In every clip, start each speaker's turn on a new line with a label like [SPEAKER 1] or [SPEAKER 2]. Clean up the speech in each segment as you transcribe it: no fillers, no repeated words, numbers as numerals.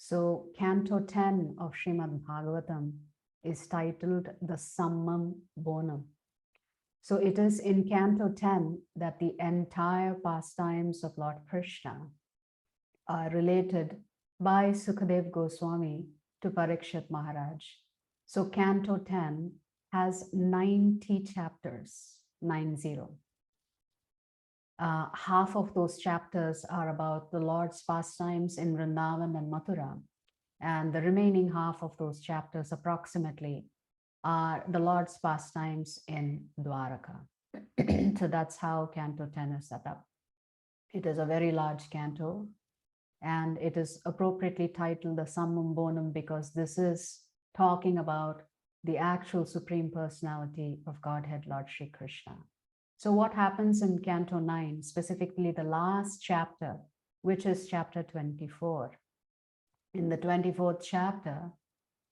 [SPEAKER 1] So Canto 10 of Srimad Bhagavatam is titled the Sammam Bonam. So it is in Canto 10 that the entire pastimes of Lord Krishna are related by Sukadev Goswami to Parikshit Maharaj. So Canto 10 has 90 chapters, 90. Half of those chapters are about the Lord's pastimes in Vrindavan and Mathura. And the remaining half of those chapters approximately are the Lord's pastimes in Dwaraka. So that's how Canto 10 is set up. It is a very large canto, and it is appropriately titled the Sammam Bonam because this is talking about the actual Supreme Personality of Godhead, Lord Shri Krishna. So what happens in Canto 9, specifically the last chapter, which is chapter 24? In the 24th chapter,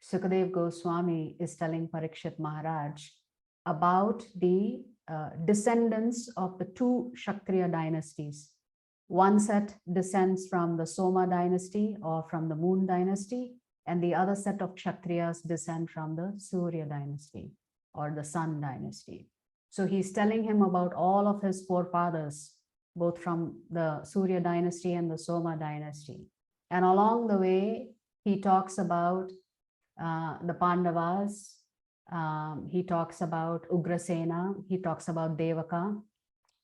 [SPEAKER 1] Sukadev Goswami is telling Parikshit Maharaj about the descendants of the two Kshatriya dynasties. One set descends from the Soma dynasty or from the Moon dynasty, and the other set of Kshatriyas descend from the Surya dynasty or the Sun dynasty. So he's telling him about all of his forefathers, both from the Surya dynasty and the Soma dynasty. And along the way, he talks about the Pandavas, he talks about Ugrasena, he talks about Devaka.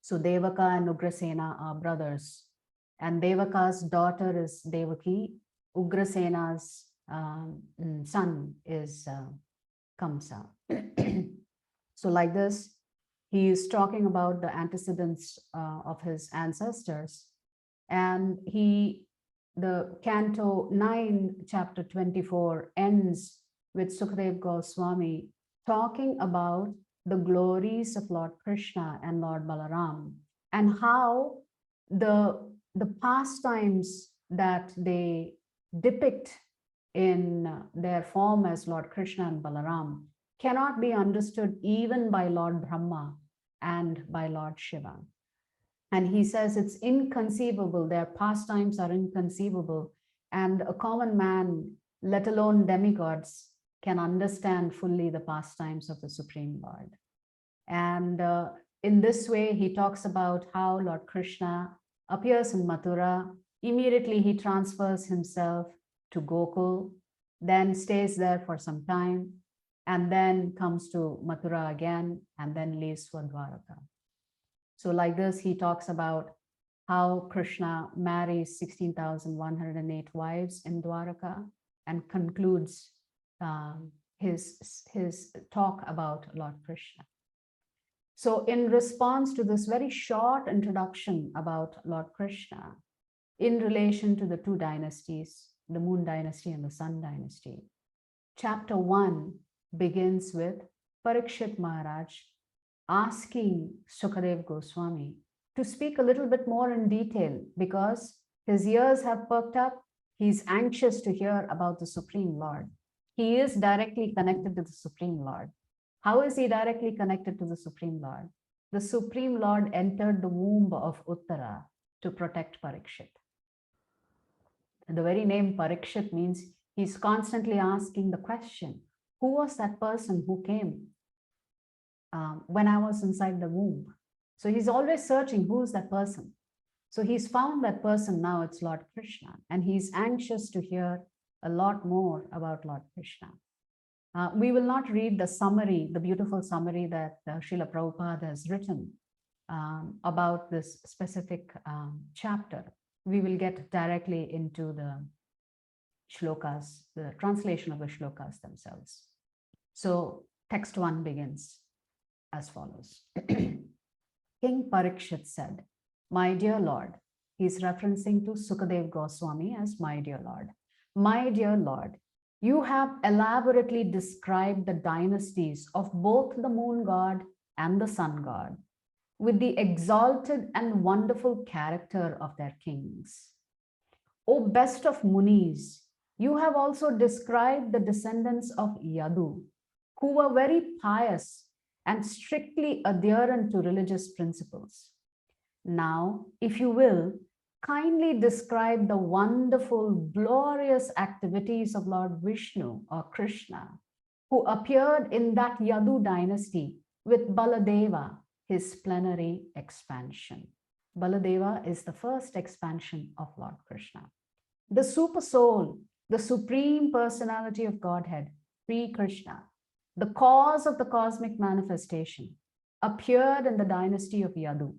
[SPEAKER 1] So Devaka and Ugrasena are brothers. And Devaka's daughter is Devaki. Ugrasena's son is Kamsa. So like this, he is talking about the antecedents of his ancestors. And the Canto 9, chapter 24 ends with Sukadev Goswami talking about the glories of Lord Krishna and Lord Balaram, and how the pastimes that they depict in their form as Lord Krishna and Balaram cannot be understood even by Lord Brahma and by Lord Shiva. And he says it's inconceivable, their pastimes are inconceivable, and a common man, let alone demigods, can understand fully the pastimes of the Supreme Lord. And in this way, he talks about how Lord Krishna appears in Mathura. Immediately, he transfers himself to Gokul, then stays there for some time, and then comes to Mathura again, and then leaves for Dwaraka. So like this, he talks about how Krishna marries 16,108 wives in Dwaraka and concludes his talk about Lord Krishna. So in response to this very short introduction about Lord Krishna in relation to the two dynasties, the Moon dynasty and the Sun dynasty, chapter 1 begins with Parikshit Maharaj asking Sukadev Goswami to speak a little bit more in detail because his ears have perked up. He's anxious to hear about the Supreme Lord. He is directly connected to the Supreme Lord. How is he directly connected to the Supreme Lord? The Supreme Lord entered the womb of Uttara to protect Parikshit. And the very name Parikshit means he's constantly asking the question, who was that person who came when I was inside the womb? So he's always searching, who's that person? So he's found that person now, it's Lord Krishna, and he's anxious to hear a lot more about Lord Krishna. We will not read the summary, the beautiful summary that Srila Prabhupada has written about this specific chapter. We will get directly into the shlokas, the translation of the shlokas themselves. So text 1 begins as follows. King Parikshit said, "My dear Lord," he's referencing to Sukadev Goswami as my dear Lord. "My dear Lord, you have elaborately described the dynasties of both the moon god and the sun god with the exalted and wonderful character of their kings. O best of Munis, you have also described the descendants of Yadu, who were very pious and strictly adherent to religious principles. Now, if you will, kindly describe the wonderful, glorious activities of Lord Vishnu or Krishna, who appeared in that Yadu dynasty with Baladeva, his plenary expansion. Baladeva is the first expansion of Lord Krishna. The super soul, the supreme personality of Godhead, Sri Krishna, the cause of the cosmic manifestation, appeared in the dynasty of Yadu.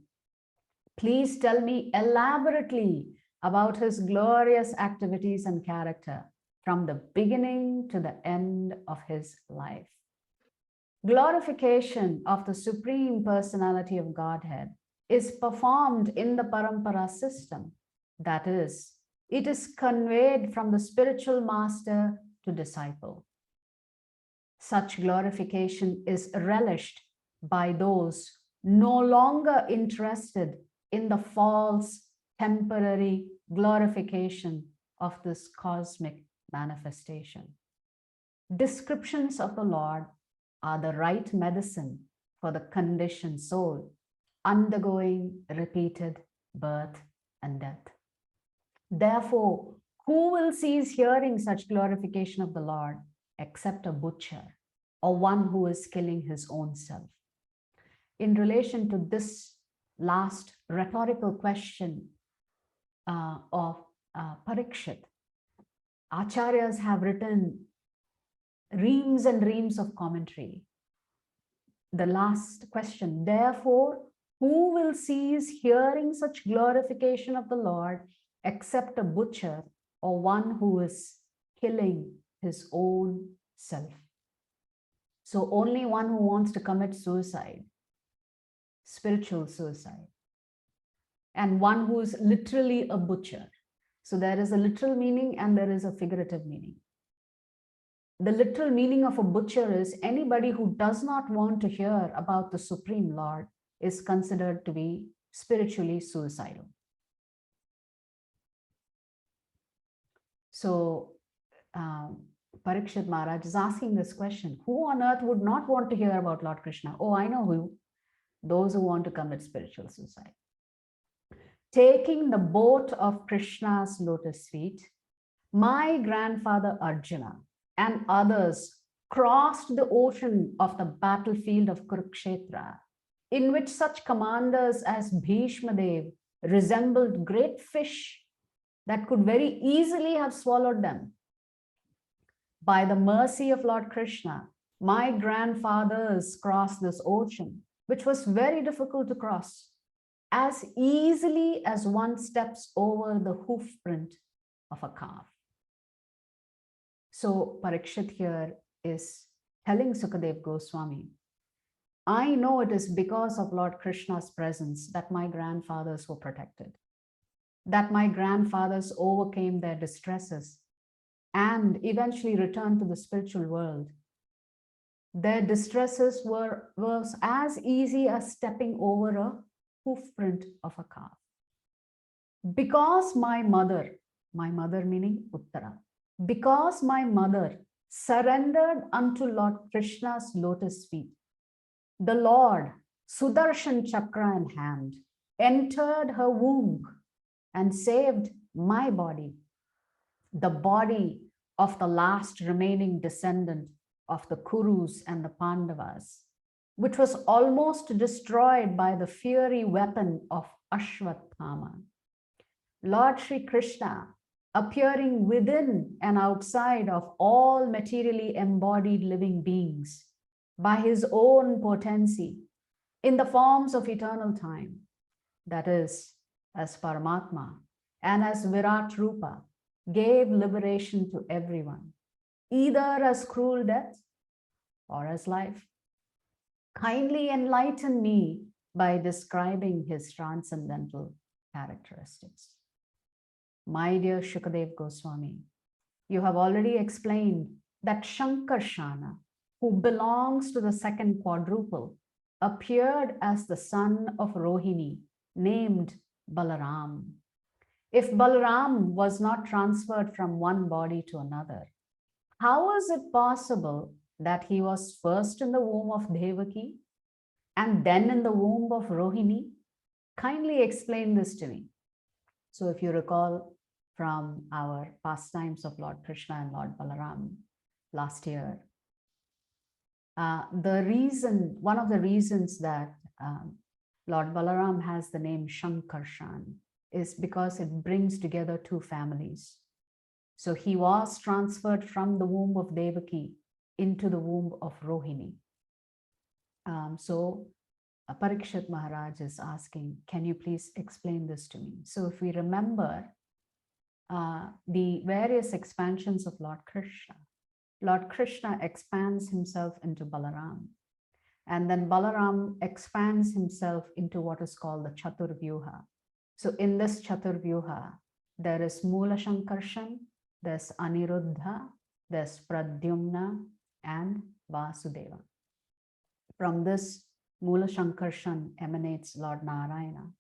[SPEAKER 1] Please tell me elaborately about his glorious activities and character from the beginning to the end of his life. Glorification of the Supreme Personality of Godhead is performed in the Parampara system. That is, it is conveyed from the spiritual master to disciple. Such glorification is relished by those no longer interested in the false, temporary glorification of this cosmic manifestation. Descriptions of the Lord are the right medicine for the conditioned soul, undergoing repeated birth and death. Therefore, who will cease hearing such glorification of the Lord except a butcher or one who is killing his own self? In relation to this last rhetorical question of Parikshit, Acharyas have written reams and reams of commentary. The last question, therefore, who will cease hearing such glorification of the Lord except a butcher or one who is killing his own self? So only one who wants to commit suicide, spiritual suicide, and one who is literally a butcher. So there is a literal meaning and there is a figurative meaning. The literal meaning of a butcher is anybody who does not want to hear about the Supreme Lord is considered to be spiritually suicidal. So Parikshit Maharaj is asking this question, who on earth would not want to hear about Lord Krishna? Oh, I know who. Those who want to commit spiritual suicide. Taking the boat of Krishna's lotus feet, my grandfather Arjuna and others crossed the ocean of the battlefield of Kurukshetra, in which such commanders as Bhishma Dev resembled great fish that could very easily have swallowed them. By the mercy of Lord Krishna, my grandfathers crossed this ocean, which was very difficult to cross, as easily as one steps over the hoof print of a calf. So Parikshit here is telling Sukadev Goswami, I know it is because of Lord Krishna's presence that my grandfathers were protected, that my grandfathers overcame their distresses and eventually returned to the spiritual world. Their distresses was as easy as stepping over a hoof print of a calf. Because my mother meaning Uttara, because my mother surrendered unto Lord Krishna's lotus feet, the Lord, Sudarshan Chakra in hand, entered her womb and saved my body, the body of the last remaining descendant of the Kurus and the Pandavas, which was almost destroyed by the fiery weapon of Ashwathama. Lord Sri Krishna, appearing within and outside of all materially embodied living beings by his own potency in the forms of eternal time, that is, as Paramatma and as Virat Rupa, gave liberation to everyone, either as cruel death or as life. Kindly enlighten me by describing his transcendental characteristics. My dear Shukadev Goswami, you have already explained that Shankarshana, who belongs to the second quadruple, appeared as the son of Rohini, named Balaram. If Balaram was not transferred from one body to another, how is it possible that he was first in the womb of Devaki and then in the womb of Rohini? Kindly explain this to me. So if you recall from our pastimes of Lord Krishna and Lord Balaram last year, one of the reasons that Lord Balaram has the name Shankarshan is because it brings together two families. So he was transferred from the womb of Devaki into the womb of Rohini. So Parikshit Maharaj is asking, can you please explain this to me? So if we remember the various expansions of Lord Krishna expands himself into Balaram. And then Balaram expands himself into what is called the Chaturvyuha. So in this Chaturvyuha, there is Mula Shankarshan, there's Aniruddha, there's Pradyumna, and Vasudeva. From this Mula Shankarshan emanates Lord Narayana.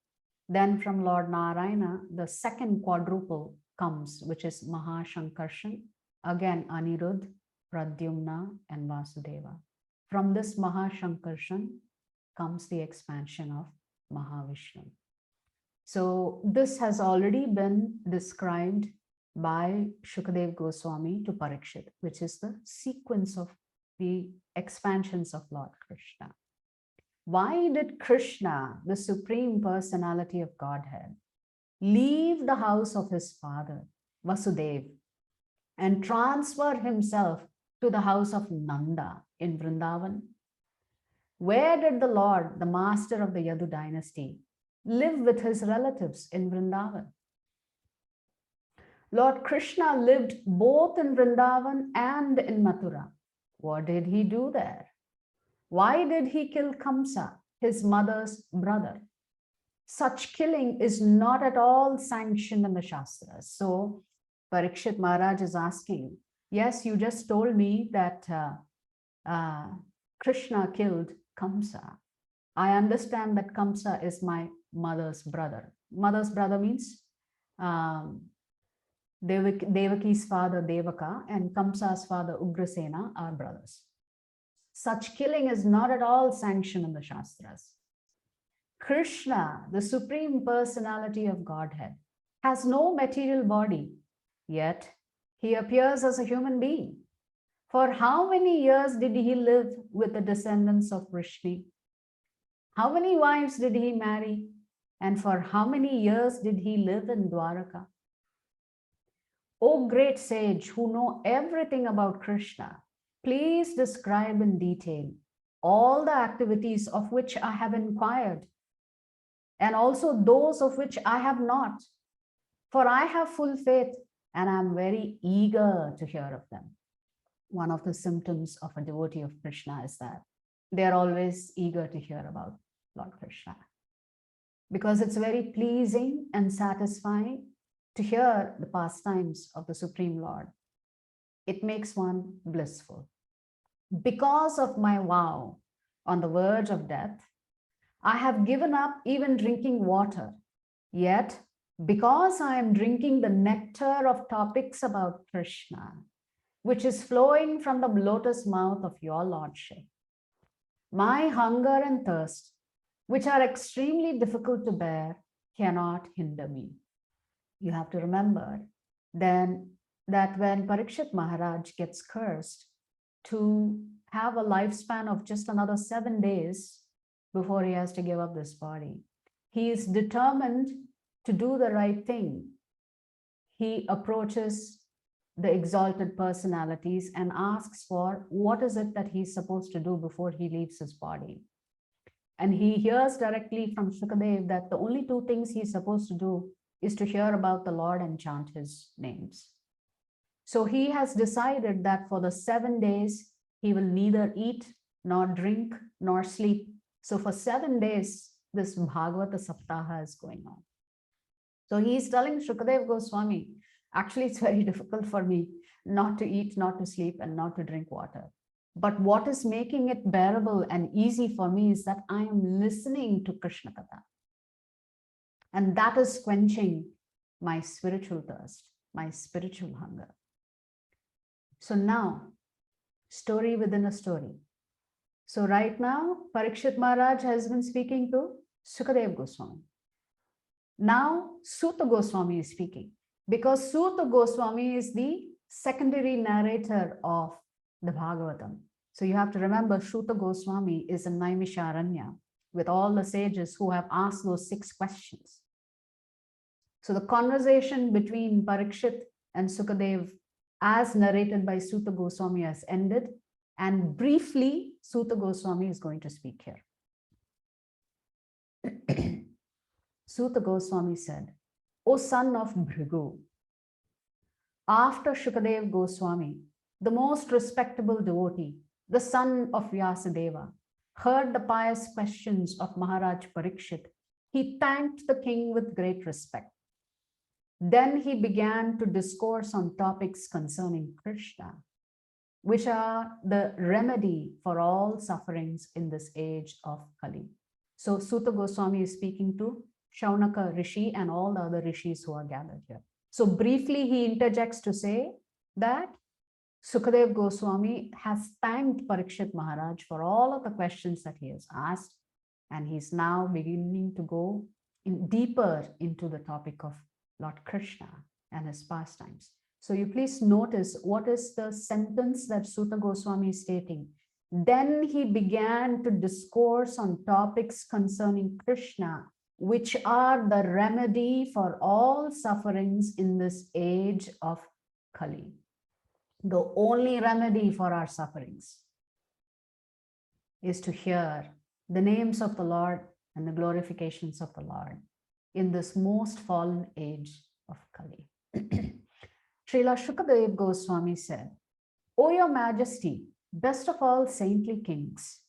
[SPEAKER 1] Then from Lord Narayana, the second quadruple comes, which is Mahashankarshan, again Aniruddha, Pradyumna, and Vasudeva. From this Mahashankarshan comes the expansion of Mahavishnu. So this has already been described by Shukadev Goswami to Parikshit, which is the sequence of the expansions of Lord Krishna. Why did Krishna, the Supreme Personality of Godhead, leave the house of his father, Vasudeva, and transfer himself to the house of Nanda in Vrindavan? Where did the Lord, the master of the Yadu dynasty, live with his relatives in Vrindavan? Lord Krishna lived both in Vrindavan and in Mathura. What did he do there? Why did he kill Kamsa, his mother's brother? Such killing is not at all sanctioned in the Shastras. So Parikshit Maharaj is asking, yes, you just told me that Krishna killed Kamsa. I understand that Kamsa is my mother's brother. Mother's brother means Devaki's father Devaka and Kamsa's father Ugrasena are brothers. Such killing is not at all sanctioned in the Shastras. Krishna, the Supreme Personality of Godhead, has no material body, yet he appears as a human being. For how many years did he live with the descendants of Vrishni? How many wives did he marry? And for how many years did he live in Dwaraka? O great sage who know everything about Krishna, please describe in detail all the activities of which I have inquired, and also those of which I have not. For I have full faith and I am very eager to hear of them. One of the symptoms of a devotee of Krishna is that they are always eager to hear about Lord Krishna, because it's very pleasing and satisfying to hear the pastimes of the Supreme Lord. It makes one blissful. Because of my vow on the verge of death, I have given up even drinking water. Yet, because I am drinking the nectar of topics about Krishna, which is flowing from the lotus mouth of your Lordship, my hunger and thirst, which are extremely difficult to bear, cannot hinder me. You have to remember then that when Parikshit Maharaj gets cursed to have a lifespan of just another 7 days before he has to give up this body, he is determined to do the right thing. He approaches the exalted personalities and asks for what is it that he's supposed to do before he leaves his body. And he hears directly from Shukadev that the only 2 things he's supposed to do is to hear about the Lord and chant his names. So he has decided that for the 7 days, he will neither eat, nor drink, nor sleep. So for 7 days, this Bhagavata Saptaha is going on. So he's telling Shukadev Goswami, actually, it's very difficult for me not to eat, not to sleep, and not to drink water. But what is making it bearable and easy for me is that I am listening to Krishna Katha. And that is quenching my spiritual thirst, my spiritual hunger. So now, story within a story. So right now, Parikshit Maharaj has been speaking to Sukadev Goswami. Now, Suta Goswami is speaking because Suta Goswami is the secondary narrator of the Bhagavatam. So you have to remember, Suta Goswami is in Naimisharanya with all the sages who have asked those 6 questions. So the conversation between Parikshit and Sukadev, as narrated by Suta Goswami, has ended. And briefly, Suta Goswami is going to speak here. Suta Goswami said, O son of Bhrigu, after Shukadev Goswami, the most respectable devotee, the son of Vyasadeva, heard the pious questions of Maharaj Parikshit, he thanked the king with great respect. Then he began to discourse on topics concerning Krishna, which are the remedy for all sufferings in this age of Kali. So Suta Goswami is speaking to Shaunaka Rishi and all the other rishis who are gathered here. So briefly, he interjects to say that Sukadev Goswami has thanked Parikshit Maharaj for all of the questions that he has asked, and he's now beginning to go deeper into the topic of Lord Krishna and his pastimes. So you please notice what is the sentence that Suta Goswami is stating. Then he began to discourse on topics concerning Krishna, which are the remedy for all sufferings in this age of Kali. The only remedy for our sufferings is to hear the names of the Lord and the glorifications of the Lord in this most fallen age of Kali. Srila Shukadev Goswami said, O your majesty, best of all saintly kings,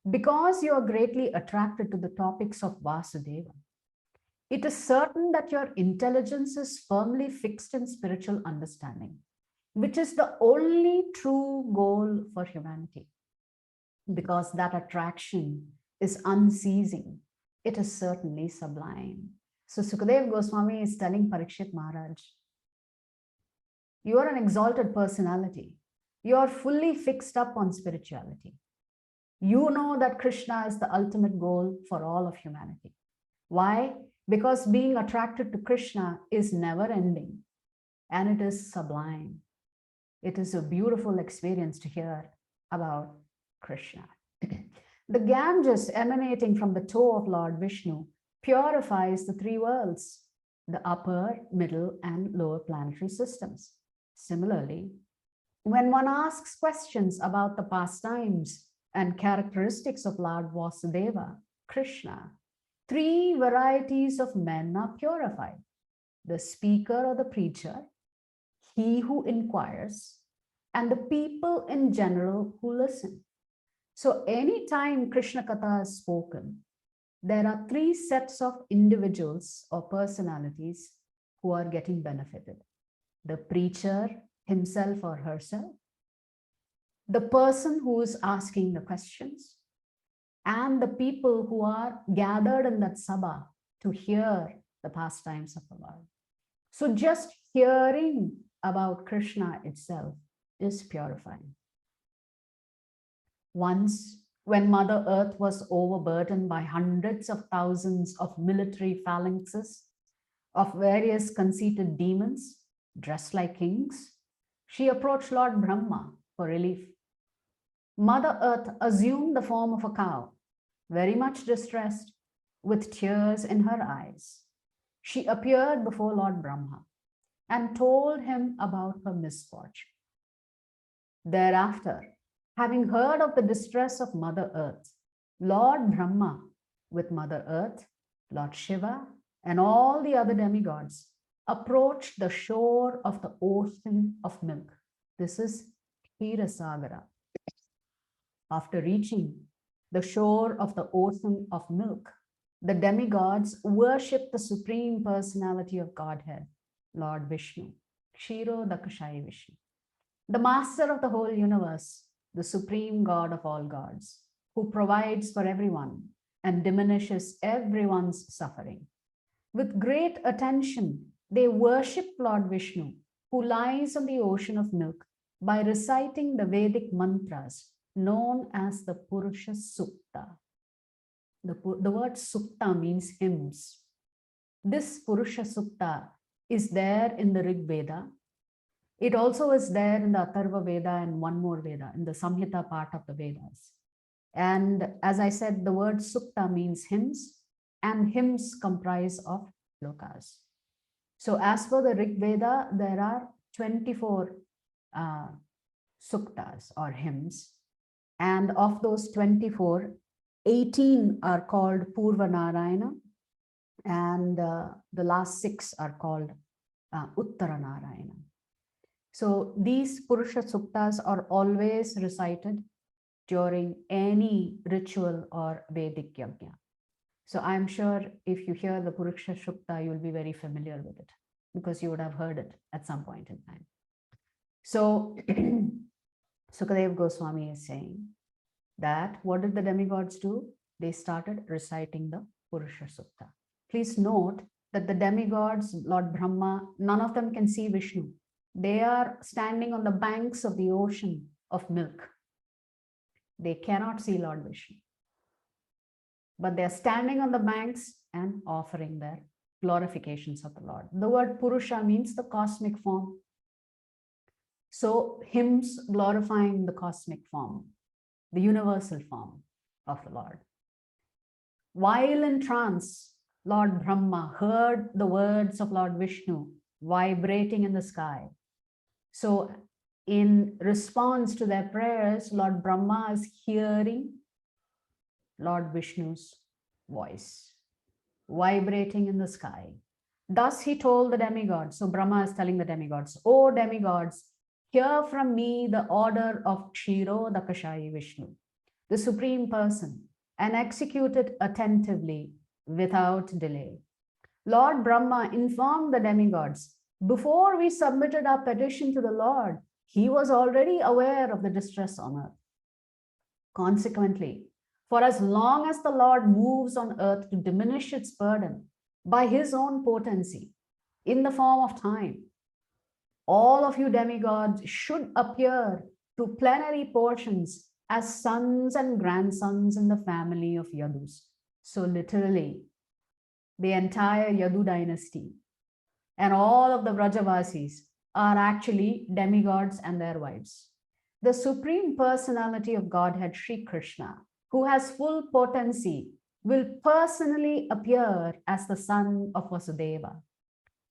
[SPEAKER 1] because you are greatly attracted to the topics of Vasudeva, it is certain that your intelligence is firmly fixed in spiritual understanding, which is the only true goal for humanity. Because that attraction is unceasing, it is certainly sublime. So Sukadev Goswami is telling Parikshit Maharaj, you are an exalted personality. You are fully fixed up on spirituality. You know that Krishna is the ultimate goal for all of humanity. Why? Because being attracted to Krishna is never ending and it is sublime. It is a beautiful experience to hear about Krishna. The Ganges emanating from the toe of Lord Vishnu purifies the 3 worlds, the upper, middle, and lower planetary systems. Similarly, when one asks questions about the pastimes and characteristics of Lord Vasudeva, Krishna, 3 varieties of men are purified: the speaker or the preacher, he who inquires, and the people in general who listen. So anytime Krishna Katha is spoken, there are 3 sets of individuals or personalities who are getting benefited: the preacher himself or herself, the person who is asking the questions, and the people who are gathered in that sabha to hear the pastimes of the Lord. So just hearing about Krishna itself is purifying. Once, when Mother Earth was overburdened by hundreds of thousands of military phalanxes of various conceited demons dressed like kings, she approached Lord Brahma for relief. Mother Earth assumed the form of a cow, very much distressed, with tears in her eyes. She appeared before Lord Brahma and told him about her misfortune. Thereafter, having heard of the distress of Mother Earth, Lord Brahma, with Mother Earth, Lord Shiva, and all the other demigods, approached the shore of the ocean of milk. This is Kshetrasagara. After reaching the shore of the ocean of milk, the demigods worship the Supreme Personality of Godhead, Lord Vishnu, Kshirodakashayi Vishnu, the Master of the whole universe, the Supreme God of all gods, who provides for everyone and diminishes everyone's suffering. With great attention, they worship Lord Vishnu, who lies on the ocean of milk, by reciting the Vedic mantras known as the Purusha Sukta. The word Sukta means hymns. This Purusha Sukta is there in the Rig Veda. It also is there in the Atharva Veda and one more Veda, in the Samhita part of the Vedas. And as I said, the word Sukta means hymns, and hymns comprise of shlokas. So as per the Rig Veda, there are 24 suktas or hymns. And of those 24, 18 are called Purva Narayana, and the last 6 are called Uttara Narayana. So these Purusha Suktas are always recited during any ritual or Vedic yajna. So I'm sure if you hear the Purusha Sukta, you'll be very familiar with it because you would have heard it at some point in time. So Sukadev Goswami is saying that what did the demigods do? They started reciting the Purusha Sukta. Please note that the demigods, Lord Brahma, none of them can see Vishnu. They are standing on the banks of the ocean of milk. They cannot see Lord Vishnu. But they are standing on the banks and offering their glorifications of the Lord. The word Purusha means the cosmic form. So hymns glorifying the cosmic form, the universal form of the Lord. While in trance, Lord Brahma heard the words of Lord Vishnu vibrating in the sky. So in response to their prayers, Lord Brahma is hearing Lord Vishnu's voice vibrating in the sky. Thus he told the demigods. So Brahma is telling the demigods, "O demigods, hear from me the order of Kshirodakashayi Vishnu, the Supreme Person, and execute it attentively without delay." Lord Brahma informed the demigods, before we submitted our petition to the Lord, he was already aware of the distress on earth. Consequently, for as long as the Lord moves on earth to diminish its burden by his own potency in the form of time, all of you demigods should appear to plenary portions as sons and grandsons in the family of Yadus. So literally, the entire Yadu dynasty and all of the Vrajavasis are actually demigods and their wives. The Supreme Personality of Godhead, Sri Krishna, who has full potency, will personally appear as the son of Vasudeva.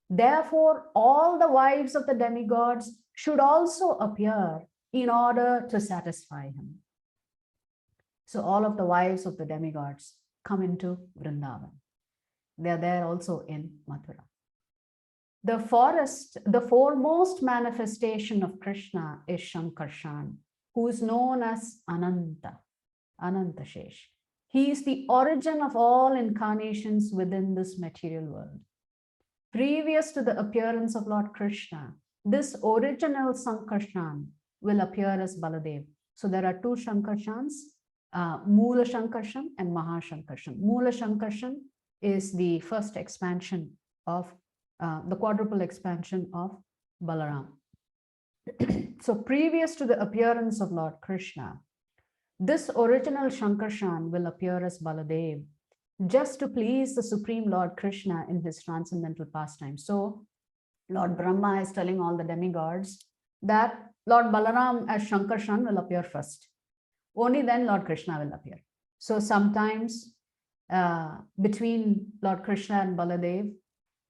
[SPEAKER 1] Therefore, all the wives of the demigods should also appear in order to satisfy him. So all of the wives of the demigods come into Vrindavan. They are there also in Mathura. The foremost manifestation of Krishna is Shankarshan, who is known as Ananta, Anantashesh. He is the origin of all incarnations within this material world. Previous to the appearance of Lord Krishna, this original Sankarshan will appear as Baladev. So there are two Shankarshans, Moola Shankarshan and Mahashankarshan. Moola Shankarshan is the first expansion of the quadruple expansion of Balaram. So previous to the appearance of Lord Krishna, this original Shankarshan will appear as Baladev just to please the Supreme Lord Krishna in his transcendental pastime. So Lord Brahma is telling all the demigods that Lord Balaram as Shankarshan will appear first. Only then Lord Krishna will appear. So sometimes between Lord Krishna and Baladev,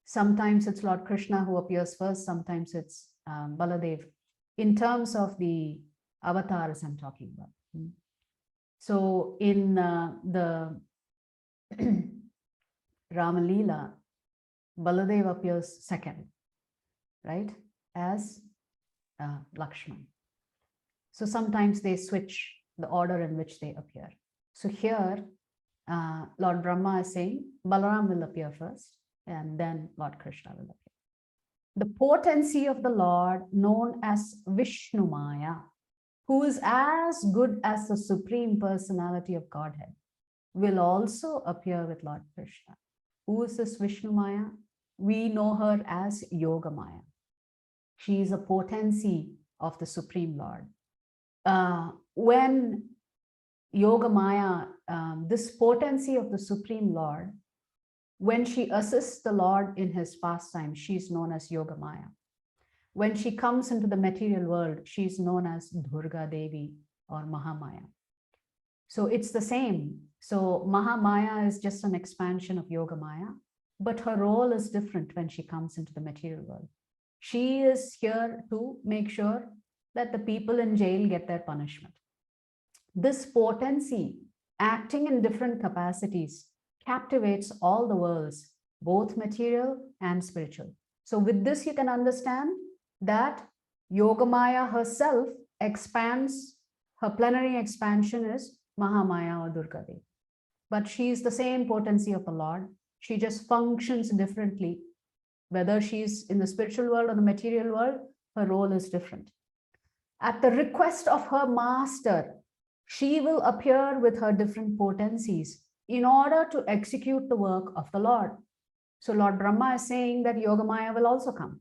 [SPEAKER 1] sometimes it's Lord Krishna who appears first, sometimes it's Baladev, in terms of the avatars I'm talking about. So in the Rama Leela, Baladev appears second, right, as Lakshman. So sometimes they switch the order in which they appear. So here, Lord Brahma is saying Balaram will appear first, and then Lord Krishna will appear. The potency of the Lord, known as Vishnu Maya, who is as good as the Supreme Personality of Godhead, will also appear with Lord Krishna. Who is this Vishnu Maya? We know her as Yoga Maya. She is a potency of the Supreme Lord. When Yoga Maya, this potency of the Supreme Lord, When she assists the Lord in his pastime, she's known as Yogamaya. When she comes into the material world, she's known as Durga Devi or Mahamaya. So it's the same. So Mahamaya is just an expansion of Yogamaya, but her role is different when she comes into the material world. She is here to make sure that the people in jail get their punishment. This potency, acting in different capacities, captivates all the worlds, both material and spiritual. So with this, you can understand that Yogamaya herself expands, her plenary expansion is Mahamaya or Durga Devi. But she is the same potency of the Lord. She just functions differently. Whether she's in the spiritual world or the material world, her role is different. At the request of her master, she will appear with her different potencies in order to execute the work of the Lord. So Lord Brahma is saying that Yogamaya will also come.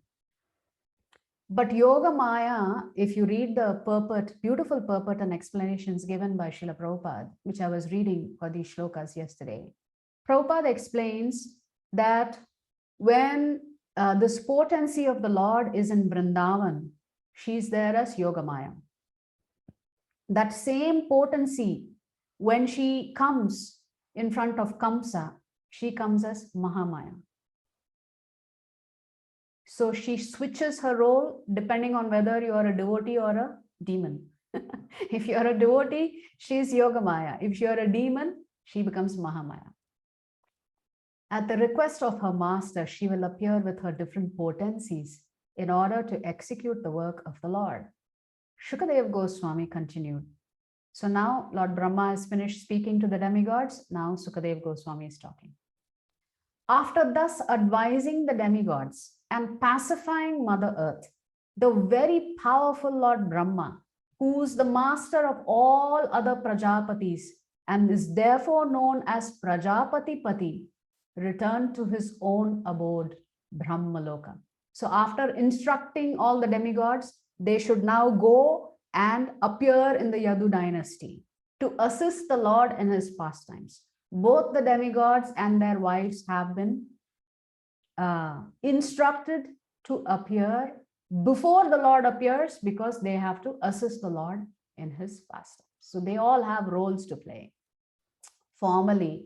[SPEAKER 1] But Yogamaya, if you read the purport, beautiful purport and explanations given by Srila Prabhupada, which I was reading for these shlokas yesterday, Prabhupada explains that when this potency of the Lord is in Vrindavan, she's there as Yogamaya. That same potency, when she comes in front of Kamsa, she comes as Mahamaya. So she switches her role depending on whether you are a devotee or a demon. If you are a devotee, she is Yogamaya. If you are a demon, she becomes Mahamaya. At the request of her master, she will appear with her different potencies in order to execute the work of the Lord. Shukadev Goswami continued. So now Lord Brahma has finished speaking to the demigods. Now Sukadev Goswami is talking. After thus advising the demigods and pacifying Mother Earth, the very powerful Lord Brahma, who is the master of all other Prajapatis and is therefore known as Prajapati Pati, returned to his own abode, Brahmaloka. So after instructing all the demigods, they should now go and appear in the Yadu dynasty to assist the Lord in his pastimes. Both the demigods and their wives have been instructed to appear before the Lord appears because they have to assist the Lord in his pastimes. So they all have roles to play. Formerly,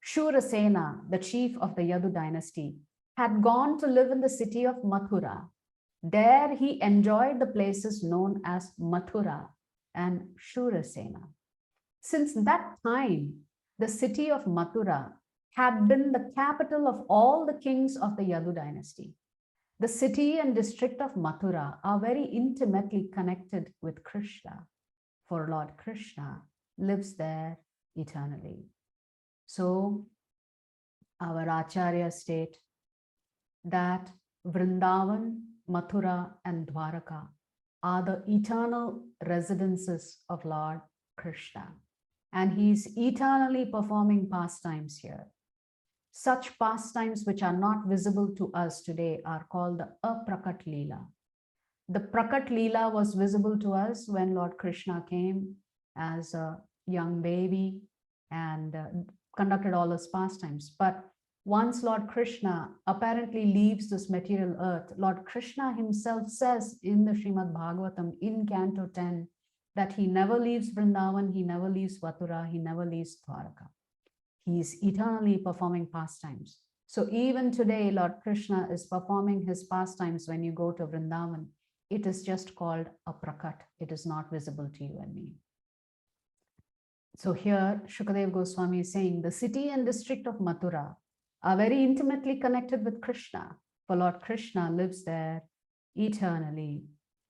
[SPEAKER 1] Shurasena, the chief of the Yadu dynasty, had gone to live in the city of Mathura. There he enjoyed the places known as Mathura and Shurasena. Since that time, the city of Mathura had been the capital of all the kings of the Yadu dynasty. The city and district of Mathura are very intimately connected with Krishna, for Lord Krishna lives there eternally. So our Acharya state that Vrindavan, Mathura and Dwaraka are the eternal residences of Lord Krishna, and he's eternally performing pastimes here. Such pastimes which are not visible to us today are called the Aprakat Leela. The Prakat Leela was visible to us when Lord Krishna came as a young baby and conducted all his pastimes. But once Lord Krishna apparently leaves this material earth, Lord Krishna himself says in the Srimad Bhagavatam in Canto 10 that he never leaves Vrindavan, he never leaves Mathura, he never leaves Dwaraka. He is eternally performing pastimes. So even today, Lord Krishna is performing his pastimes when you go to Vrindavan. It is just called a prakat. It is not visible to you and me. So here, Shukadev Goswami is saying the city and district of Mathura are very intimately connected with Krishna, for Lord Krishna lives there eternally.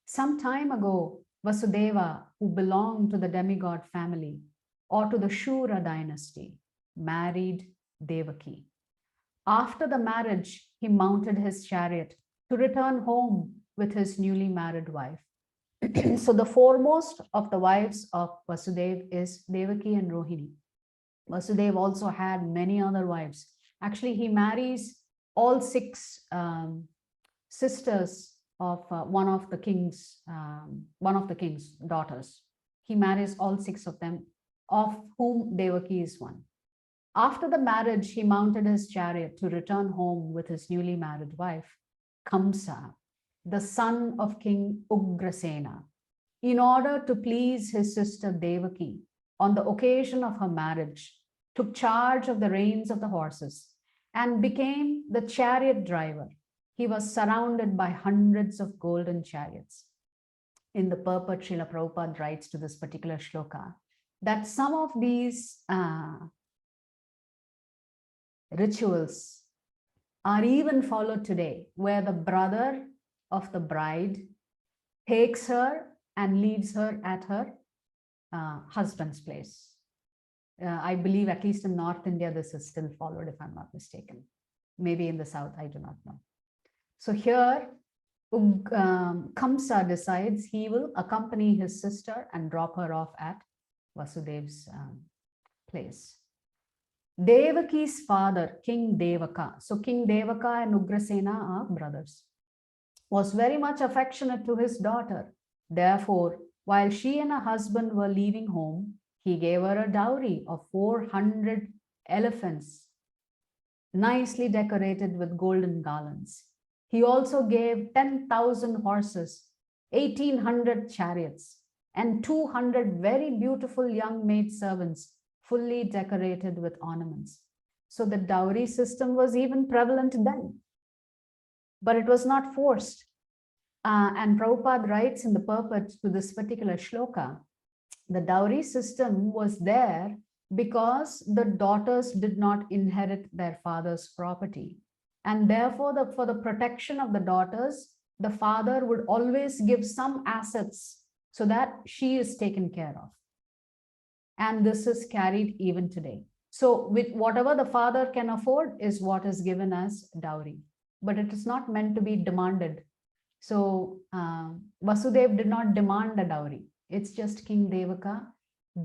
[SPEAKER 1] Some time ago, Vasudeva, who belonged to the demigod family or to the Shura dynasty, married Devaki. After the marriage, he mounted his chariot to return home with his newly married wife. So the foremost of the wives of Vasudeva is Devaki and Rohini. Vasudeva also had many other wives. Actually, he marries all six sisters of one of the king's daughters. He marries all six of them, of whom Devaki is one. After the marriage, he mounted his chariot to return home with his newly married wife, Kamsa, the son of King Ugrasena, in order to please his sister Devaki. On the occasion of her marriage, took charge of the reins of the horses and became the chariot driver. He was surrounded by hundreds of golden chariots. In the purport, Srila Prabhupada writes to this particular shloka that some of these rituals are even followed today, where the brother of the bride takes her and leaves her at her husband's place. I believe at least in North India, this is still followed, if I'm not mistaken. Maybe in the South, I do not know. So here, Kamsa decides he will accompany his sister and drop her off at Vasudev's place. Devaki's father, King Devaka, so King Devaka and Ugrasena are brothers, was very much affectionate to his daughter. Therefore, while she and her husband were leaving home, he gave her a dowry of 400 elephants, nicely decorated with golden garlands. He also gave 10,000 horses, 1,800 chariots, and 200 very beautiful young maid servants, fully decorated with ornaments. So the dowry system was even prevalent then, but it was not forced. And Prabhupada writes in the purport to this particular shloka, the dowry system was there because the daughters did not inherit their father's property. And therefore, for the protection of the daughters, the father would always give some assets so that she is taken care of. And this is carried even today. So with whatever the father can afford is what is given as dowry, but it is not meant to be demanded. So Vasudev did not demand a dowry. It's just King Devaka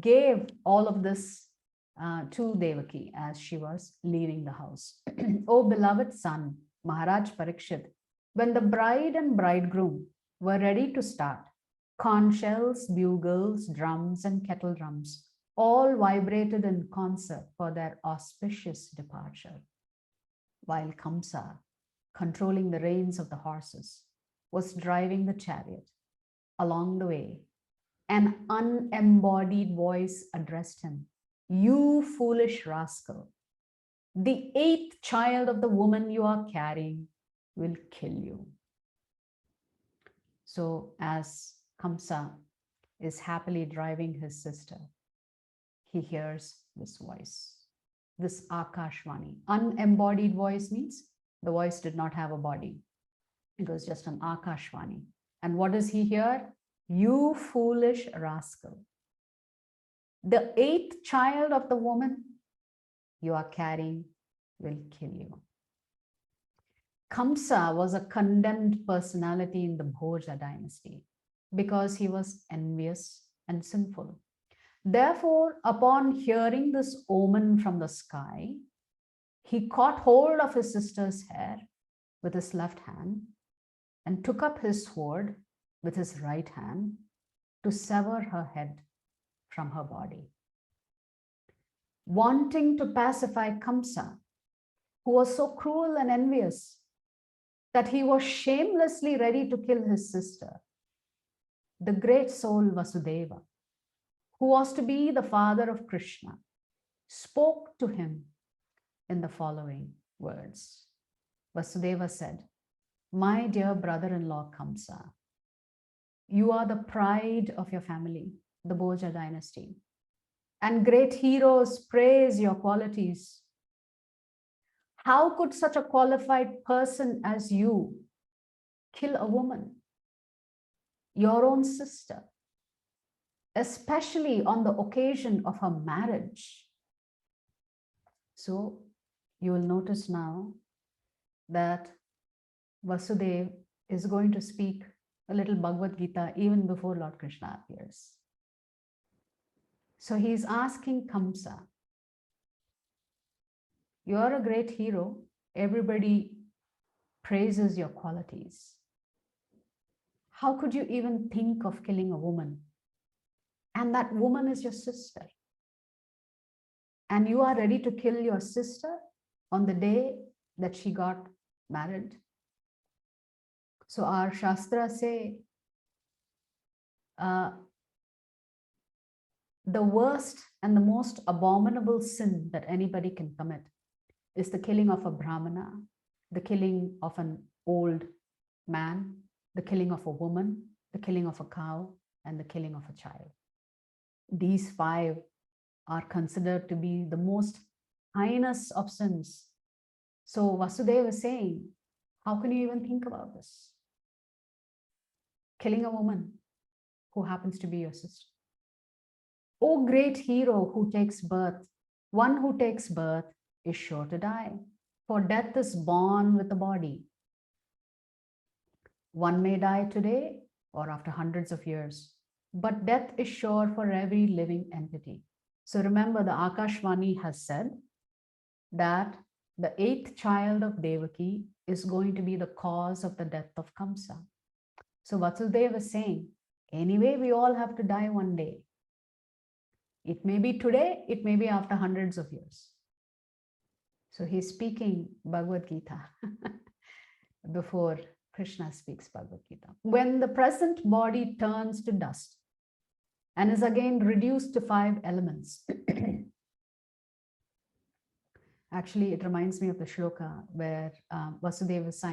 [SPEAKER 1] gave all of this to Devaki as she was leaving the house. O beloved son, Maharaj Parikshit, when the bride and bridegroom were ready to start, conch shells, bugles, drums, and kettle drums all vibrated in concert for their auspicious departure. While Kamsa, controlling the reins of the horses, was driving the chariot. Along the way, an unembodied voice addressed him, "You foolish rascal, the 8th child of the woman you are carrying will kill you." So as Kamsa is happily driving his sister, he hears this voice, this Akashvani. Unembodied voice means the voice did not have a body. It was just an Akashvani. And what does he hear? "You foolish rascal. The 8th child of the woman you are carrying will kill you." Kamsa was a condemned personality in the Bhoja dynasty because he was envious and sinful. Therefore, upon hearing this omen from the sky, he caught hold of his sister's hair with his left hand and took up his sword with his right hand to sever her head from her body. Wanting to pacify Kamsa, who was so cruel and envious that he was shamelessly ready to kill his sister, the great soul Vasudeva, who was to be the father of Krishna, spoke to him in the following words. Vasudeva said, "My dear brother-in-law Kamsa, you are the pride of your family, the Bhoja dynasty, and great heroes praise your qualities. How could such a qualified person as you kill a woman, your own sister, especially on the occasion of her marriage?" So you will notice now that Vasudev is going to speak a little Bhagavad Gita even before Lord Krishna appears. So he's asking Kamsa, "You are a great hero. Everybody praises your qualities. How could you even think of killing a woman? And that woman is your sister. and you are ready to kill your sister on the day that she got married. So our Shastras say the worst and the most abominable sin that anybody can commit is the killing of a Brahmana, the killing of an old man, the killing of a woman, the killing of a cow, and the killing of a child. These 5 are considered to be the most heinous of sins. So Vasudeva is saying, how can you even think about this? Killing a woman who happens to be your sister. O great hero who takes birth, one who takes birth is sure to die, for death is born with the body. One may die today or after hundreds of years, but death is sure for every living entity. So remember, the Akashvani has said that the 8th child of Devaki is going to be the cause of the death of Kamsa. So Vasudeva is saying, anyway, we all have to die one day. It may be today, it may be after hundreds of years. So he's speaking Bhagavad Gita before Krishna speaks Bhagavad Gita. When the present body turns to dust and is again reduced to 5 elements. Actually, it reminds me of the shloka where Vasudeva is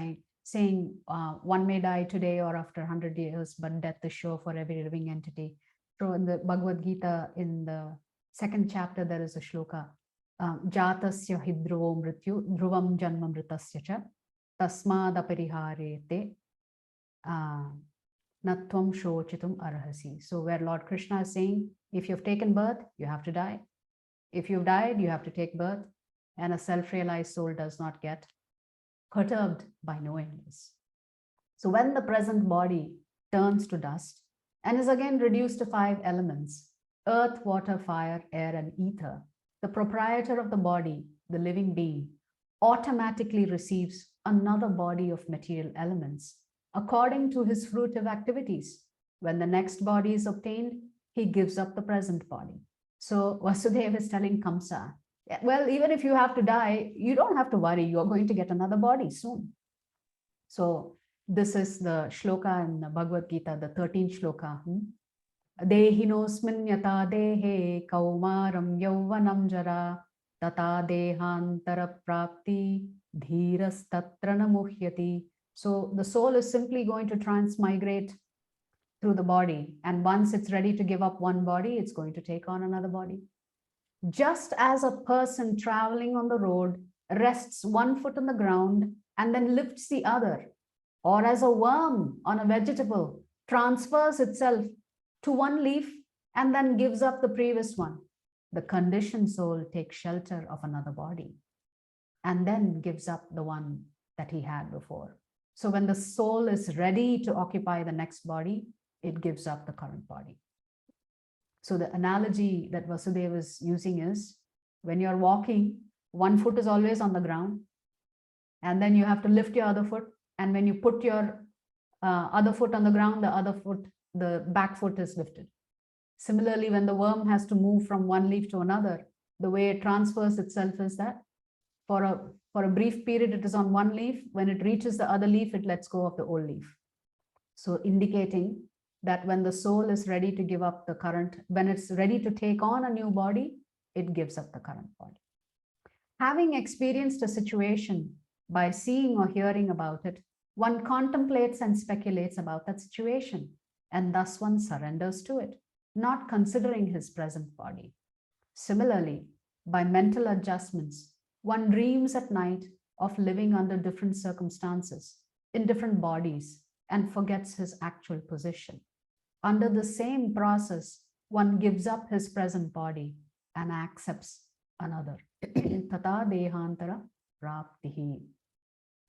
[SPEAKER 1] saying one may die today or after 100 years, but death is sure for every living entity. So in the Bhagavad Gita, in the 2nd chapter, there is a shloka, Jatasya hidruvo mrityu dhruvam janma mritasya cha tasmad apariharete natvam shochitum arhasi. So where Lord Krishna is saying, if you've taken birth, you have to die. If you've died, you have to take birth. And a self-realized soul does not get perturbed by knowing this. So when the present body turns to dust and is again reduced to 5 elements, earth, water, fire, air, and ether, the proprietor of the body, the living being, automatically receives another body of material elements according to his fruitive activities. When the next body is obtained, he gives up the present body. So Vasudeva is telling Kamsa, well, even if you have to die, you don't have to worry, you're going to get another body soon. So this is the shloka in the Bhagavad Gita, the 13th shloka. Dehinosmin yata dehe kaumaram yauvanam jara tata dehantara prapti dhiras tatra namuhyati. So the soul is simply going to transmigrate through the body. And once it's ready to give up one body, it's going to take on another body. Just as a person traveling on the road rests one foot on the ground and then lifts the other, or as a worm on a vegetable transfers itself to one leaf and then gives up the previous one, the conditioned soul takes shelter of another body and then gives up the one that he had before. So when the soul is ready to occupy the next body, it gives up the current body. So the analogy that Vasudeva is using is, when you're walking, one foot is always on the ground, and then you have to lift your other foot. And when you put your other foot on the ground, the back foot is lifted. Similarly, when the worm has to move from one leaf to another, the way it transfers itself is that for a brief period, it is on one leaf. When it reaches the other leaf, it lets go of the old leaf. So indicating that when the soul is ready to give up the current, when it's ready to take on a new body, it gives up the current body. Having experienced a situation by seeing or hearing about it, one contemplates and speculates about that situation, and thus one surrenders to it, not considering his present body. Similarly, by mental adjustments, one dreams at night of living under different circumstances, in different bodies, and forgets his actual position. Under the same process, one gives up his present body and accepts another. Tata dehantara praptihi.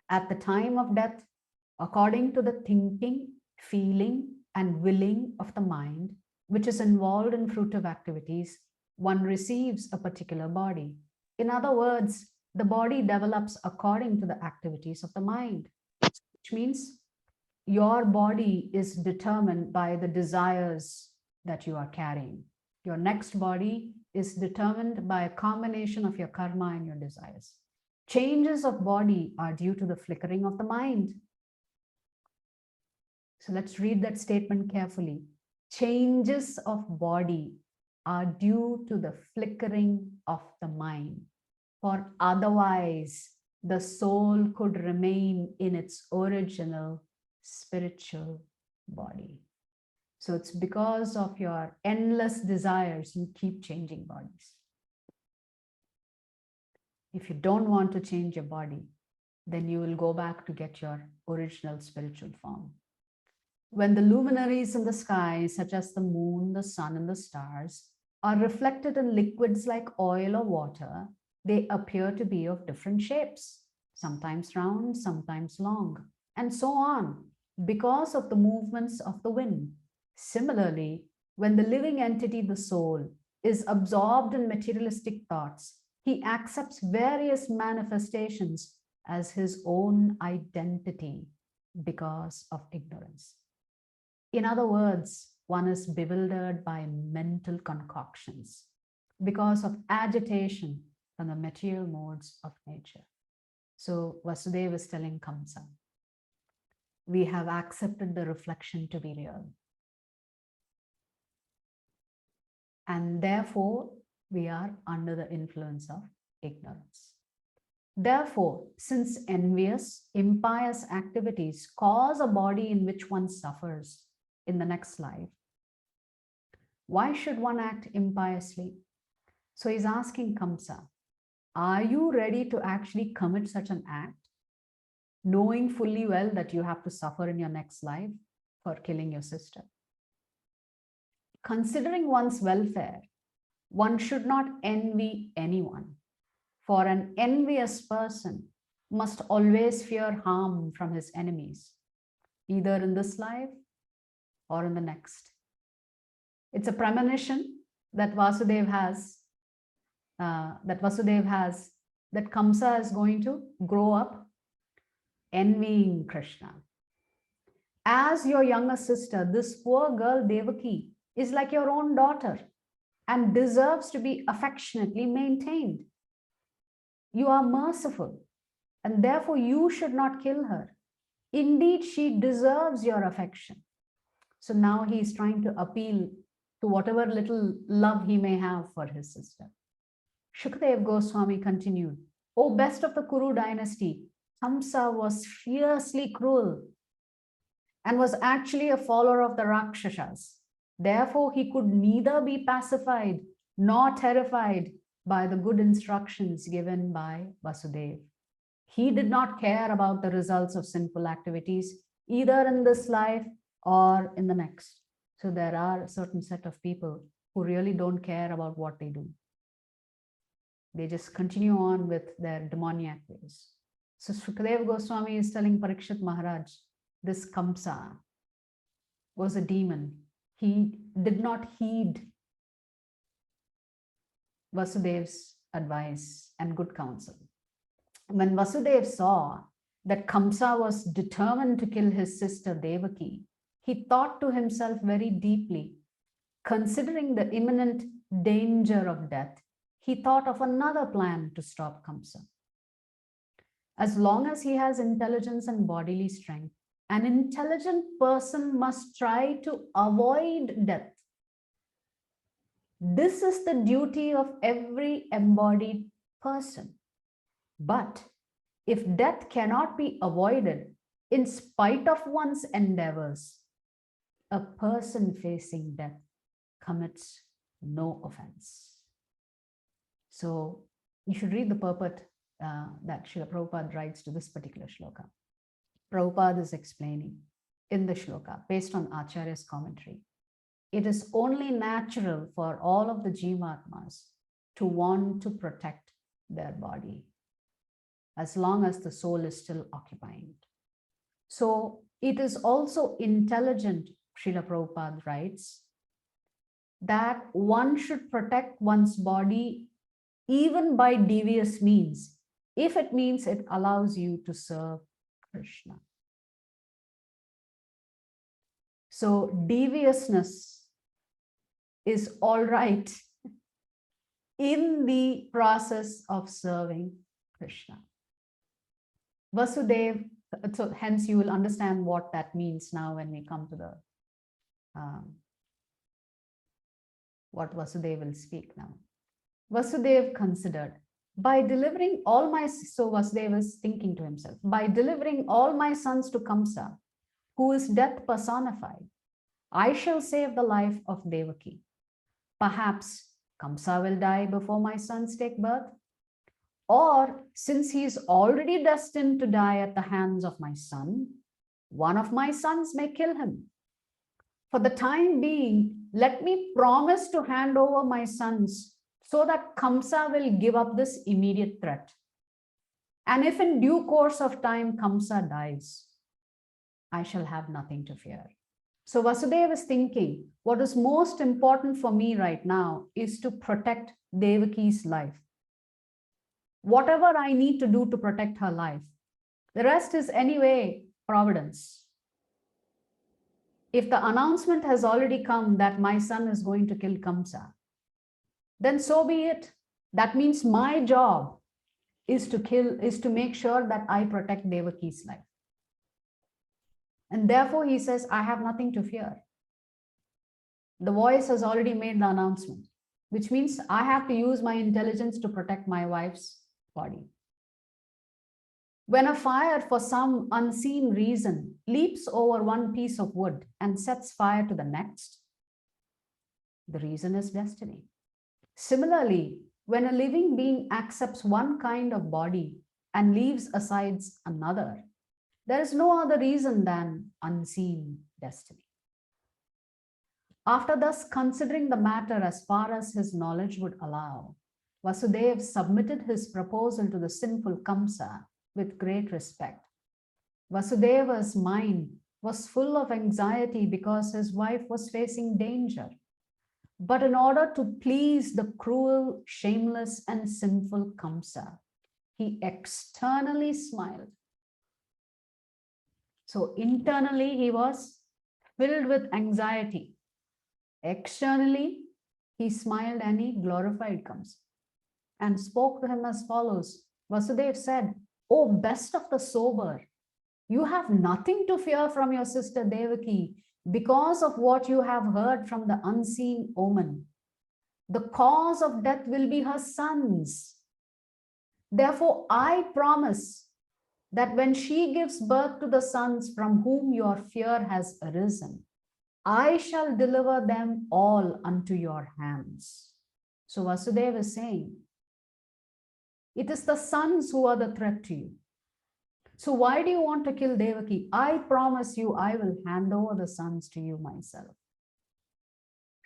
[SPEAKER 1] At the time of death, according to the thinking, feeling, and willing of the mind, which is involved in fruitive activities, one receives a particular body. In other words, the body develops according to the activities of the mind, which means your body is determined by the desires that you are carrying. Your next body is determined by a combination of your karma and your desires. Changes of body are due to the flickering of the mind. So let's read that statement carefully. Changes of body are due to the flickering of the mind, for otherwise the soul could remain in its original spiritual body. So it's because of your endless desires you keep changing bodies. If you don't want to change your body, then you will go back to get your original spiritual form. When the luminaries in the sky, such as the moon, the sun, and the stars, are reflected in liquids like oil or water, they appear to be of different shapes, sometimes round, sometimes long, and so on, because of the movements of the wind. Similarly, when the living entity, the soul, is absorbed in materialistic thoughts, he accepts various manifestations as his own identity because of ignorance. In other words, one is bewildered by mental concoctions because of agitation from the material modes of nature. So Vasudeva is telling Kamsa, we have accepted the reflection to be real. And therefore, we are under the influence of ignorance. Therefore, since envious, impious activities cause a body in which one suffers in the next life, why should one act impiously? So he's asking Kamsa, are you ready to actually commit such an act, knowing fully well that you have to suffer in your next life for killing your sister? Considering one's welfare, one should not envy anyone, for an envious person must always fear harm from his enemies, either in this life or in the next. It's a premonition that Vasudeva has, that Kamsa is going to grow up envying Krishna. As your younger sister, this poor girl Devaki is like your own daughter and deserves to be affectionately maintained. You are merciful, and therefore you should not kill her. Indeed, she deserves your affection. So now he is trying to appeal to whatever little love he may have for his sister. Shukadeva Goswami continued, O best of the Kuru dynasty, Kamsa was fiercely cruel and was actually a follower of the Rakshasas. Therefore, he could neither be pacified nor terrified by the good instructions given by Vasudeva. He did not care about the results of sinful activities, either in this life or in the next. So there are a certain set of people who really don't care about what they do. They just continue on with their demoniac ways. So Shukadeva Goswami is telling Parikshit Maharaj, this Kamsa was a demon. He did not heed Vasudeva's advice and good counsel. When Vasudeva saw that Kamsa was determined to kill his sister Devaki, he thought to himself very deeply. Considering the imminent danger of death, he thought of another plan to stop Kamsa. As long as he has intelligence and bodily strength, an intelligent person must try to avoid death. This is the duty of every embodied person. But if death cannot be avoided in spite of one's endeavors, a person facing death commits no offense. So you should read the purport that Srila Prabhupada writes to this particular shloka. Prabhupada is explaining in the shloka based on Acharya's commentary. It is only natural for all of the Jivatmas to want to protect their body as long as the soul is still occupying it. So it is also intelligent, Srila Prabhupada writes, that one should protect one's body even by devious means, if it means it allows you to serve Krishna. So deviousness is all right in the process of serving Krishna. Vasudev, so hence you will understand what that means now when we come to the what Vasudev will speak now. Vasudev considered, by delivering all my, so Vasudev is thinking to himself, by delivering all my sons to Kamsa, who is death personified, I shall save the life of Devaki. Perhaps Kamsa will die before my sons take birth. Or since he is already destined to die at the hands of my son, one of my sons may kill him. For the time being, let me promise to hand over my sons so that Kamsa will give up this immediate threat. And if in due course of time Kamsa dies, I shall have nothing to fear. So Vasudeva is thinking, what is most important for me right now is to protect Devaki's life. Whatever I need to do to protect her life, the rest is anyway providence. If the announcement has already come that my son is going to kill Kamsa, then so be it. That means my job is to make sure that I protect Devaki's life. And therefore he says, I have nothing to fear. The voice has already made the announcement, which means I have to use my intelligence to protect my wife's body. When a fire for some unseen reason leaps over one piece of wood and sets fire to the next, the reason is destiny. Similarly, when a living being accepts one kind of body and leaves aside another, there is no other reason than unseen destiny. After thus considering the matter as far as his knowledge would allow, Vasudeva submitted his proposal to the sinful Kamsa with great respect. Vasudeva's mind was full of anxiety because his wife was facing danger. But in order to please the cruel, shameless, and sinful Kamsa, he externally smiled. So internally, he was filled with anxiety. Externally, he smiled and he glorified Kamsa and spoke to him as follows. Vasudeva said, "O best of the sober, you have nothing to fear from your sister Devaki because of what you have heard from the unseen omen. The cause of death will be her sons. Therefore, I promise that when she gives birth to the sons from whom your fear has arisen, I shall deliver them all unto your hands." So Vasudeva is saying, it is the sons who are the threat to you. So why do you want to kill Devaki? I promise you, I will hand over the sons to you myself.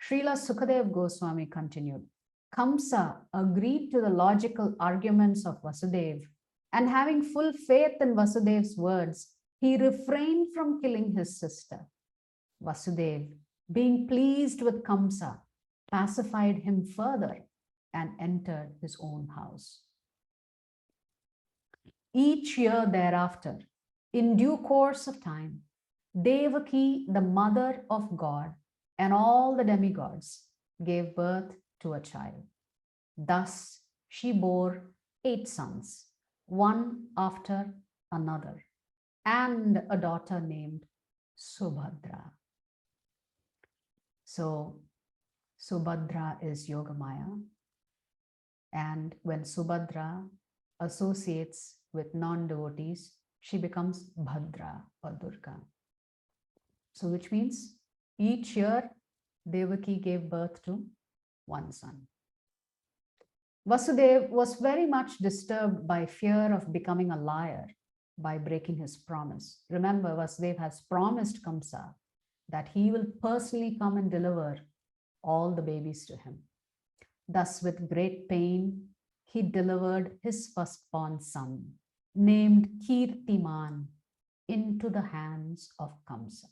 [SPEAKER 1] Srila Sukadeva Goswami continued, Kamsa agreed to the logical arguments of Vasudeva, and having full faith in Vasudeva's words, he refrained from killing his sister. Vasudeva, being pleased with Kamsa, pacified him further and entered his own house. Each year thereafter, in due course of time, Devaki, the mother of God, and all the demigods gave birth to a child. Thus, she bore 8 sons, one after another, and a daughter named Subhadra. So, Subhadra is Yogamaya, and when Subhadra associates with non-devotees, she becomes Bhadra or Durga. So which means each year Devaki gave birth to one son. Vasudeva was very much disturbed by fear of becoming a liar by breaking his promise. Remember, Vasudeva has promised Kamsa that he will personally come and deliver all the babies to him. Thus, with great pain, he delivered his firstborn son, named Kirtiman, into the hands of Kamsa.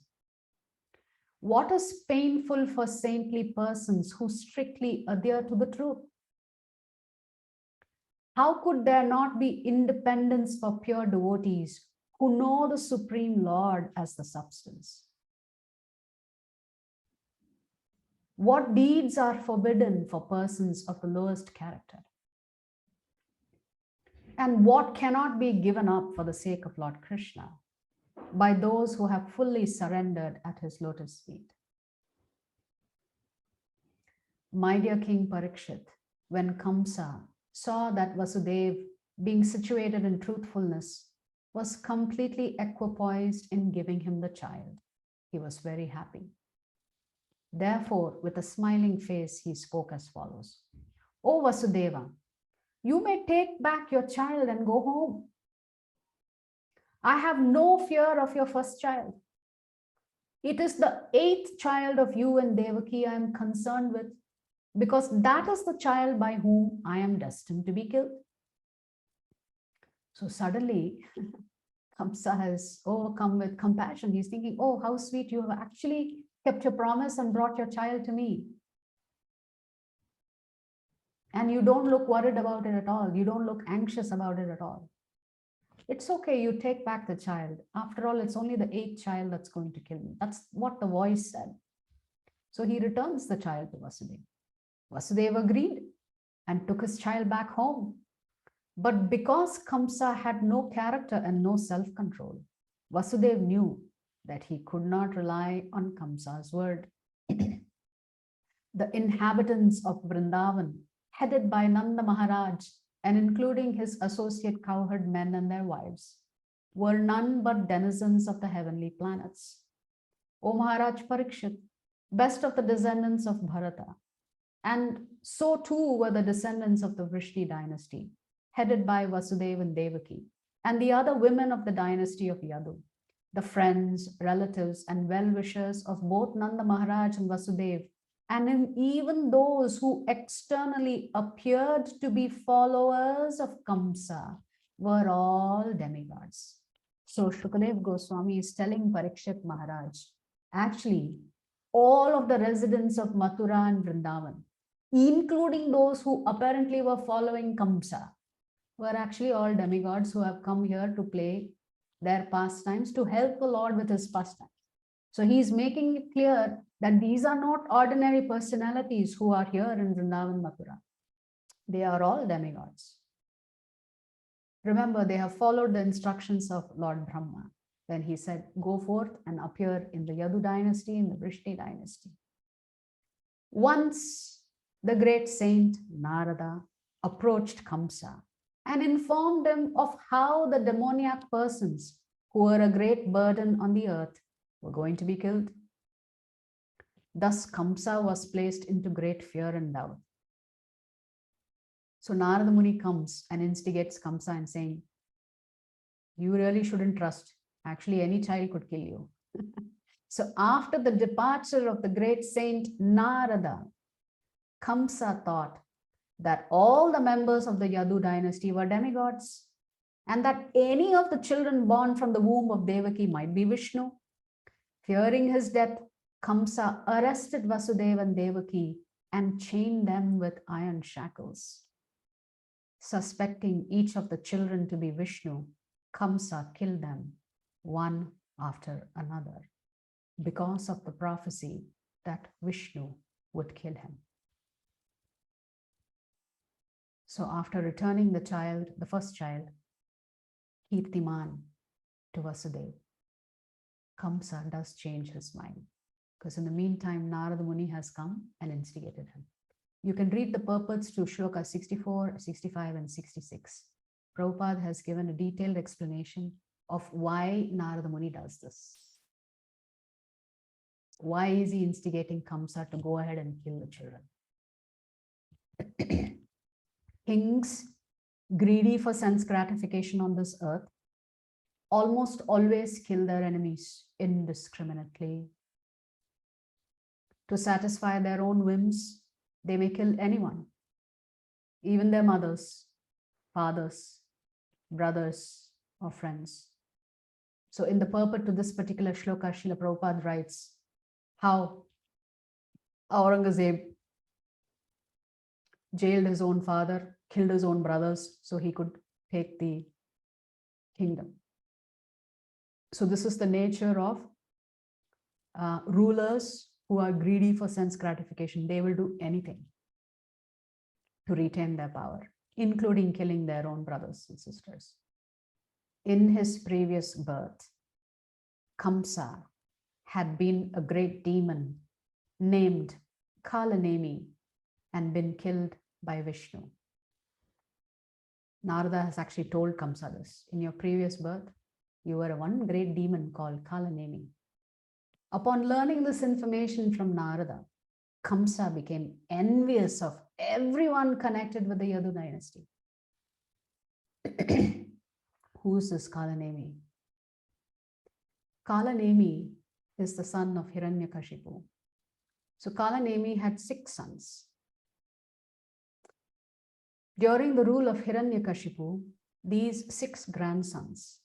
[SPEAKER 1] What is painful for saintly persons who strictly adhere to the truth? How could there not be independence for pure devotees who know the Supreme Lord as the substance? What deeds are forbidden for persons of the lowest character? And what cannot be given up for the sake of Lord Krishna by those who have fully surrendered at his lotus feet? My dear King Parikshit, when Kamsa saw that Vasudeva, being situated in truthfulness, was completely equipoised in giving him the child, he was very happy. Therefore, with a smiling face, he spoke as follows. O Vasudeva, you may take back your child and go home. I have no fear of your first child. It is the 8th child of you and Devaki I am concerned with, because that is the child by whom I am destined to be killed. So suddenly, Kamsa has overcome with compassion. He's thinking, oh, how sweet, you have actually kept your promise and brought your child to me. And you don't look worried about it at all. You don't look anxious about it at all. It's okay, you take back the child. After all, it's only the 8th child that's going to kill me. That's what the voice said. So he returns the child to Vasudeva. Vasudeva agreed and took his child back home. But because Kamsa had no character and no self-control, Vasudeva knew that he could not rely on Kamsa's word. The inhabitants of Vrindavan, headed by Nanda Maharaj and including his associate cowherd men and their wives, were none but denizens of the heavenly planets. O Maharaj Parikshit, best of the descendants of Bharata, and so too were the descendants of the Vrishni dynasty, headed by Vasudeva and Devaki, and the other women of the dynasty of Yadu, the friends, relatives, and well-wishers of both Nanda Maharaj and Vasudeva, and even those who externally appeared to be followers of Kamsa were all demigods. So Shukadeva Goswami is telling Parikshit Maharaj, actually, all of the residents of Mathura and Vrindavan, including those who apparently were following Kamsa, were actually all demigods who have come here to play their pastimes, to help the Lord with his pastimes. So he's making it clear that these are not ordinary personalities who are here in Vrindavan, Mathura. They are all demigods. Remember, they have followed the instructions of Lord Brahma when he said, go forth and appear in the Yadu dynasty, in the Vrishni dynasty. Once the great saint Narada approached Kamsa and informed him of how the demoniac persons who were a great burden on the earth were going to be killed. Thus, Kamsa was placed into great fear and doubt. So Narada Muni comes and instigates Kamsa and saying, you really shouldn't trust. Actually, any child could kill you. So after the departure of the great saint Narada, Kamsa thought that all the members of the Yadu dynasty were demigods, and that any of the children born from the womb of Devaki might be Vishnu. Fearing his death, Kamsa arrested Vasudeva and Devaki and chained them with iron shackles. Suspecting each of the children to be Vishnu, Kamsa killed them one after another because of the prophecy that Vishnu would kill him. So after returning the child, the first child, Kirtiman, to Vasudeva, Kamsa does change his mind, because in the meantime, Narada Muni has come and instigated him. You can read the purports to Shloka 64, 65, and 66. Prabhupada has given a detailed explanation of why Narada Muni does this. Why is he instigating Kamsa to go ahead and kill the children? Kings, greedy for sense gratification on this earth, almost always kill their enemies indiscriminately. To satisfy their own whims, they may kill anyone, even their mothers, fathers, brothers, or friends. So in the purport to this particular shloka, Srila Prabhupada writes how Aurangzeb jailed his own father, killed his own brothers, so he could take the kingdom. So this is the nature of rulers who are greedy for sense gratification, they will do anything to retain their power, including killing their own brothers and sisters. In his previous birth, Kamsa had been a great demon named Kalanemi and been killed by Vishnu. Narada has actually told Kamsa this. In your previous birth, you were one great demon called Kalanemi. Upon learning this information from Narada, Kamsa became envious of everyone connected with the Yadu dynasty. Who's this Kalanemi? Kalanemi is the son of Hiranyakashipu. So Kalanemi had 6 sons. During the rule of Hiranyakashipu, these 6 grandsons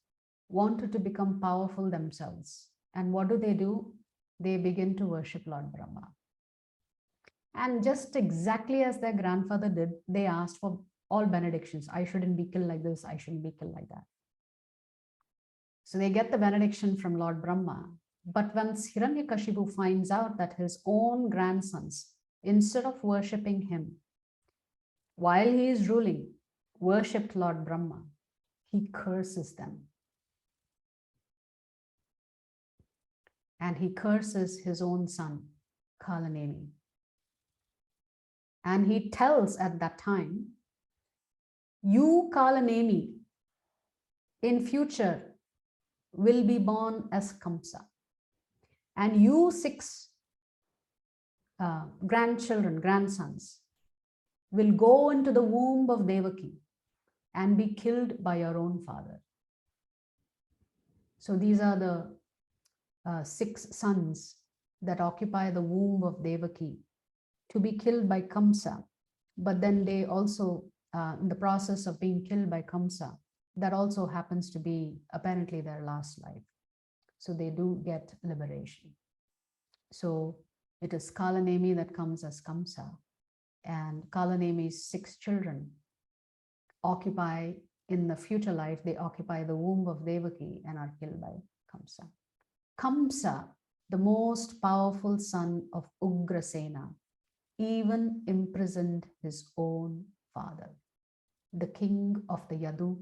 [SPEAKER 1] wanted to become powerful themselves. And what do? They begin to worship Lord Brahma. And just exactly as their grandfather did, they asked for all benedictions. I shouldn't be killed like this. I shouldn't be killed like that. So they get the benediction from Lord Brahma. But once Hiranyakashipu finds out that his own grandsons, instead of worshipping him, while he is ruling, worshipped Lord Brahma, he curses them. And he curses his own son, Kalanemi. And he tells at that time, you, Kalanemi, in future will be born as Kamsa. And you 6 grandsons, will go into the womb of Devaki and be killed by your own father. So these are the 6 sons that occupy the womb of Devaki to be killed by Kamsa. But then they also, in the process of being killed by Kamsa, that also happens to be apparently their last life. So they do get liberation. So it is Kalanemi that comes as Kamsa. And Kalanemi's 6 children occupy, in the future life, they occupy the womb of Devaki and are killed by Kamsa. Kamsa, the most powerful son of Ugrasena, even imprisoned his own father, the king of the Yadu,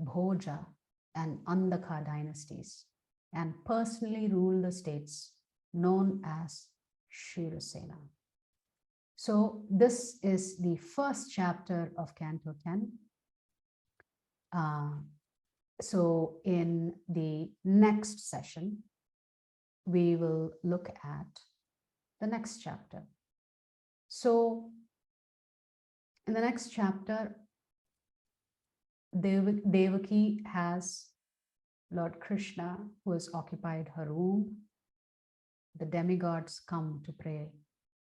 [SPEAKER 1] Bhoja, and Andaka dynasties, and personally ruled the states known as Shirasena. So this is the first chapter of Canto 10. So in the next session, we will look at the next chapter. So in the next chapter, Devaki has Lord Krishna, who has occupied her womb. The demigods come to pray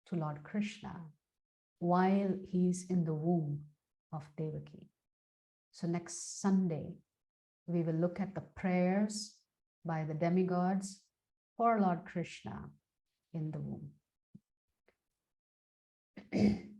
[SPEAKER 1] to Lord Krishna while he's in the womb of Devaki. So next Sunday, we will look at the prayers by the demigods for Lord Krishna in the womb.